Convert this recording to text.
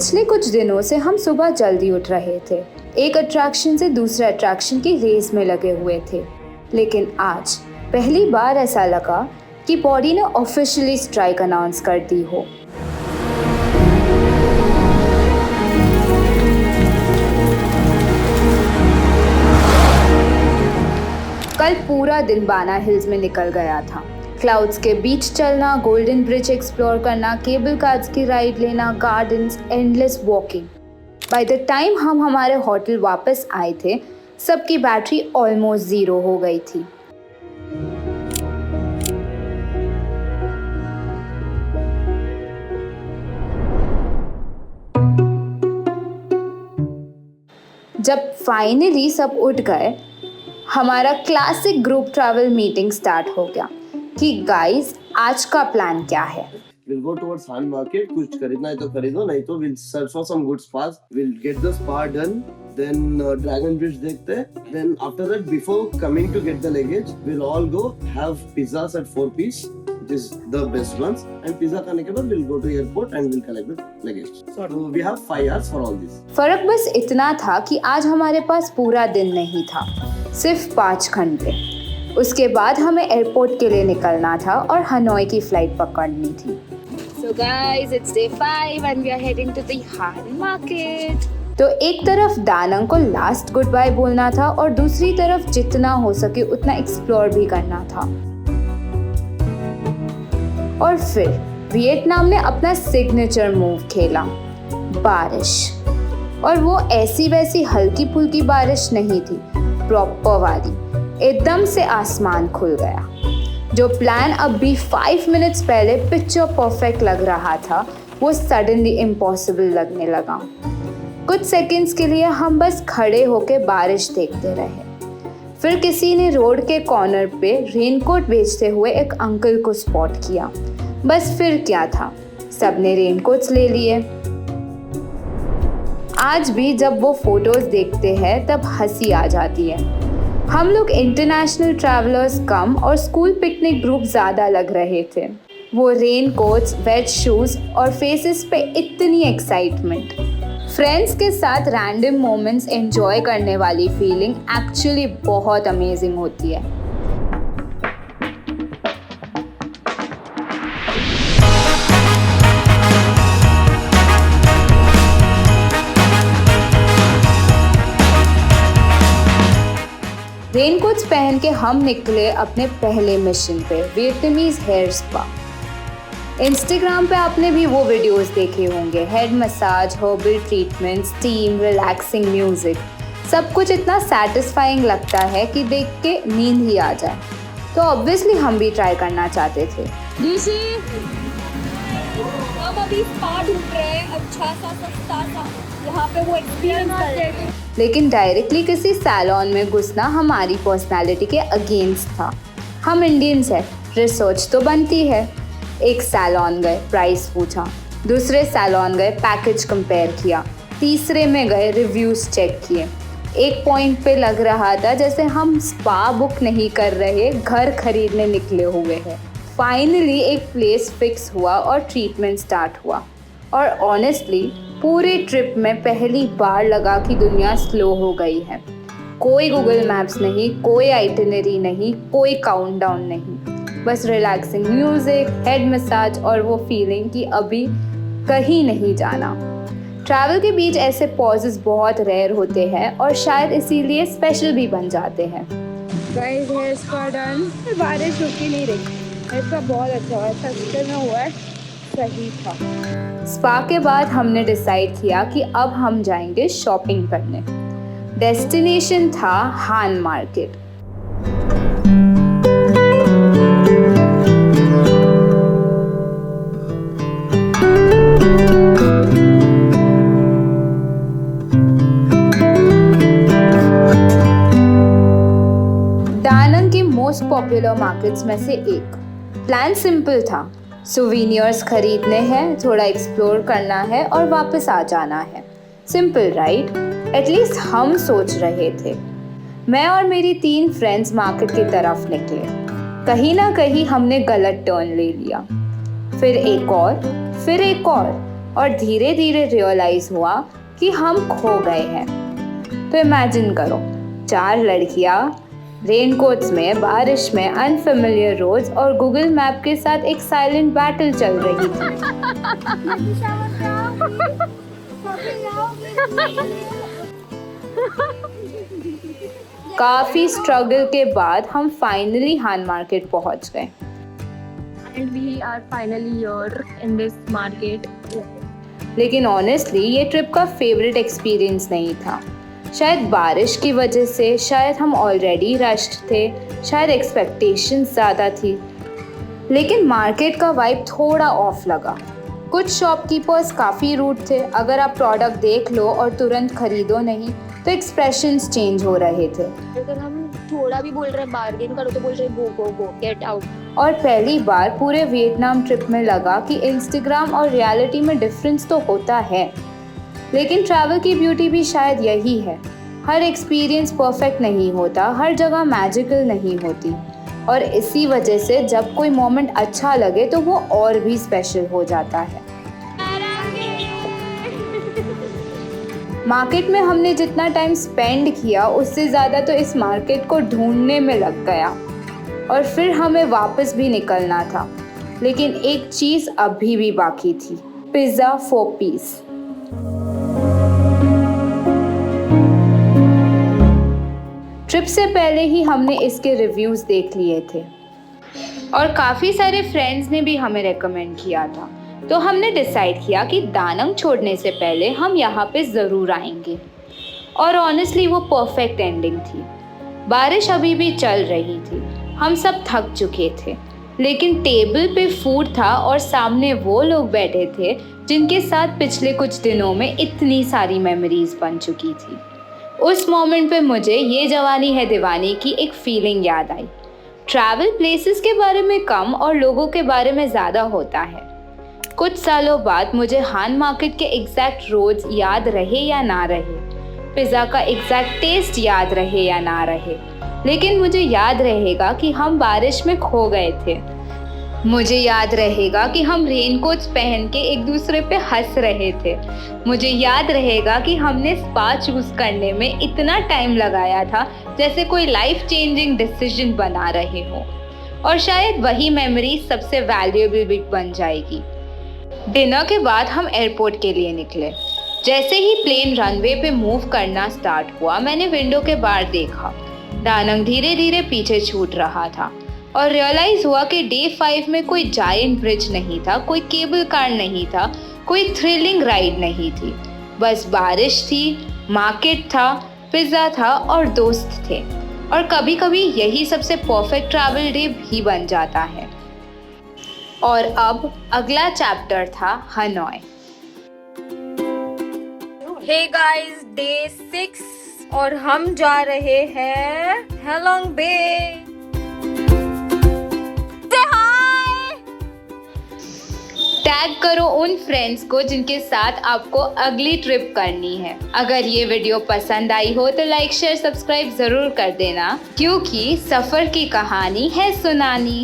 पिछले कुछ दिनों से हम सुबह जल्दी उठ रहे थे, एक अट्रैक्शन से दूसरे अट्रैक्शन की रेस में लगे हुए थे। लेकिन आज पहली बार ऐसा लगा कि बॉडी ने ऑफिशियली स्ट्राइक अनाउंस कर दी हो। कल पूरा दिन बाना हिल्स में निकल गया था। क्लाउड्स के बीच चलना, गोल्डन ब्रिज एक्सप्लोर करना, केबल कार्स की राइड लेना, gardens, endless walking. By the time हम हमारे होटल वापस आए थे, सबकी बैटरी ऑलमोस्ट 0 हो गई थी। जब फाइनली सब उठ गए, हमारा classic group travel meeting start हो गया कि गाइस आज का प्लान क्या है। We'll go towards Han Market. कुछ खरीदना है तो खरीदो, नहीं तो we'll search for some good spas. We'll get the spa done. Then Dragon Bridge देखते हैं. Then after that, before coming to get the luggage, we'll all go have pizzas at 4 piece, which is the best ones. And pizza खाने के बाद we'll go to airport and we'll collect the luggage. So we have 5 hours for all this. फर्क बस इतना था कि आज हमारे पास पूरा दिन नहीं था, सिर्फ 5 घंटे। उसके बाद हमें एयरपोर्ट के लिए निकलना था और हनोई की फ्लाइट पकड़नी थी। So guys, it's day 5 and we are heading to the Han Market. तो एक तरफ दानंग को लास्ट गुड बाय बोलना था और दूसरी तरफ जितना हो सके उतना एक्सप्लोर भी करना था। और फिर वियतनाम ने अपना सिग्नेचर मूव खेला, बारिश। और वो ऐसी वैसी हल्की फुल्की बारिश नहीं थी, प्रॉपर वाली। एकदम से आसमान खुल गया। जो प्लान अभी 5 मिनट्स पहले पिक्चर परफेक्ट लग रहा था, वो सडनली इम्पॉसिबल लगने लगा। कुछ सेकंड्स के लिए हम बस खड़े होकर बारिश देखते रहे। फिर किसी ने रोड के कॉर्नर पे रेनकोट बेचते हुए एक अंकल को स्पॉट किया। बस फिर क्या था, सबने रेनकोट्स ले लिए। आज भी जब वो फोटोज देखते हैं तब हंसी आ जाती है। हम लोग इंटरनेशनल ट्रैवलर्स कम और स्कूल पिकनिक ग्रुप ज़्यादा लग रहे थे। वो रेन कोट्स, वेट शूज़ और फेसेस पे इतनी एक्साइटमेंट। फ्रेंड्स के साथ रैंडम मोमेंट्स एंजॉय करने वाली फीलिंग एक्चुअली बहुत अमेजिंग होती है। रेनकोट्स पहन के हम निकले अपने पहले मिशन पे, वियतनामीज हेयर स्पा। इंस्टाग्राम पे आपने भी वो वीडियोस देखे होंगे, head massage, herbal treatment, steam, relaxing music. सब कुछ इतना सेटिस्फाइंग लगता है कि देख के नींद ही आ जाए। तो ऑब्वियसली हम भी ट्राई करना चाहते थे। हम अभी स्पा ढूंढ रहे हैं, अच्छा सा सस्ता सा, यहाँ पे वो एक्सपीरियंस कर रहे हैं। लेकिन डायरेक्टली किसी सैलून में घुसना हमारी पर्सनालिटी के अगेंस्ट था। हम इंडियंस हैं, रिसर्च तो बनती है। एक सैलून गए, प्राइस पूछा। दूसरे सैलून गए, पैकेज कंपेयर किया। तीसरे में गए, रिव्यूज़ चेक किए। एक पॉइंट पे लग रहा था जैसे हम स्पा बुक नहीं कर रहे, घर खरीदने निकले हुए हैं। फाइनली एक प्लेस फिक्स हुआ और ट्रीटमेंट स्टार्ट हुआ। और ऑनेस्टली पूरे ट्रिप में पहली बार लगा कि दुनिया स्लो हो गई है। कोई गूगल मैप्स नहीं, कोई आइटिनरी नहीं, कोई काउंटडाउन नहीं, बस रिलैक्सिंग म्यूजिक, हेड मसाज और वो फीलिंग कि अभी कहीं नहीं जाना। ट्रैवल के बीच ऐसे पॉजेस बहुत रेयर होते हैं और शायद इसीलिए स्पेशल भी बन जाते हैं। Guys, hair spa done. बारिश रुकी नहीं रही, इसका बहुत अच्छा हुआ, सस्ते में हुआ है, सही था। स्पा के बाद हमने डिसाइड किया कि अब हम जाएंगे शॉपिंग करने। डेस्टिनेशन था हान मार्केट। दानंग के मोस्ट पॉपुलर मार्केट्स में से एक। प्लान सिंपल था, सोवेनियर्स खरीदने हैं, थोड़ा एक्सप्लोर करना है और वापस आ जाना है। Simple right? एटलीस्ट हम सोच रहे थे। मैं और मेरी 3 फ्रेंड्स मार्केट की तरफ निकले। कहीं ना कहीं हमने गलत टर्न ले लिया, फिर एक और, और धीरे धीरे रियलाइज हुआ कि हम खो गए हैं। तो इमेजिन करो, 4 लड़कियां रेनकोट्स में, बारिश में, अनफेमिलियर रोड्स और गूगल मैप के साथ एक साइलेंट बैटल चल रही थी। काफी स्ट्रगल के बाद हम फाइनली हान मार्केट पहुंच गए। And we are finally here in this market. लेकिन ऑनेस्टली ये ट्रिप का फेवरेट एक्सपीरियंस नहीं था। शायद बारिश की वजह से, शायद हम ऑलरेडी रश्ड थे, शायद एक्सपेक्टेशंस ज़्यादा थी। लेकिन मार्केट का वाइब थोड़ा ऑफ लगा। कुछ शॉपकीपर्स काफ़ी रूड थे। अगर आप प्रोडक्ट देख लो और तुरंत खरीदो नहीं तो एक्सप्रेशंस चेंज हो रहे थे। अगर हम थोड़ा भी बोल रहे हैं बार्गेन करो तो बोल रहे गो गो गो गेट आउट। और पहली बार पूरे वियतनाम ट्रिप में लगा कि इंस्टाग्राम और रियलिटी में डिफरेंस तो होता है, लेकिन ट्रैवल की ब्यूटी भी शायद यही है। हर एक्सपीरियंस परफेक्ट नहीं होता, हर जगह मैजिकल नहीं होती, और इसी वजह से जब कोई मोमेंट अच्छा लगे तो वो और भी स्पेशल हो जाता है। मार्केट में हमने जितना टाइम स्पेंड किया उससे ज़्यादा तो इस मार्केट को ढूंढने में लग गया, और फिर हमें वापस भी निकलना था। लेकिन एक चीज़ अभी भी बाकी थी, पिज़्ज़ा 4 पीस। ट्रिप से पहले ही हमने इसके रिव्यूज़ देख लिए थे और काफ़ी सारे फ्रेंड्स ने भी हमें रेकमेंड किया था। तो हमने डिसाइड किया कि दानंग छोड़ने से पहले हम यहाँ पे ज़रूर आएंगे। और ऑनेस्टली वो परफेक्ट एंडिंग थी। बारिश अभी भी चल रही थी, हम सब थक चुके थे, लेकिन टेबल पे फूड था और सामने वो लोग बैठे थे जिनके साथ पिछले कुछ दिनों में इतनी सारी मेमोरीज बन चुकी थी। उस मोमेंट पे मुझे ये जवानी है दीवानी की एक फीलिंग याद आई। ट्रैवल प्लेसेस के बारे में कम और लोगों के बारे में ज़्यादा होता है। कुछ सालों बाद मुझे हान मार्केट के एग्जैक्ट रोड्स याद रहे या ना रहे, पिज़्ज़ा का एग्जैक्ट टेस्ट याद रहे या ना रहे, लेकिन मुझे याद रहेगा कि हम बारिश में खो गए थे। मुझे याद रहेगा कि हम रेनकोट्स पहन के एक दूसरे पे हंस रहे थे। मुझे याद रहेगा कि हमने स्पा चूज़ करने में इतना टाइम लगाया था जैसे कोई लाइफ चेंजिंग डिसीजन बना रहे हो। और शायद वही मेमोरी सबसे वैल्यूएबल भी बन जाएगी। डिनर के बाद हम एयरपोर्ट के लिए निकले। जैसे ही प्लेन रनवे पे मूव करना स्टार्ट हुआ, मैंने विंडो के बाहर देखा। दानंग धीरे धीरे पीछे छूट रहा था और रियलाइज हुआ कि डे 5 में कोई जायंट ब्रिज नहीं था, कोई केबल कार नहीं था, कोई थ्रिलिंग राइड नहीं थी। बस बारिश थी, मार्केट था, पिज़्ज़ा था और दोस्त थे। और कभी कभी यही सबसे परफेक्ट ट्रैवल डे भी बन जाता है। और अब अगला चैप्टर था हनोई। हे गाइस, डे 6 और हम जा रहे हैं हेलोंग बे। टैग करो उन फ्रेंड्स को जिनके साथ आपको अगली ट्रिप करनी है। अगर ये वीडियो पसंद आई हो तो लाइक शेयर सब्सक्राइब जरूर कर देना, क्योंकि सफर की कहानी है सुनानी।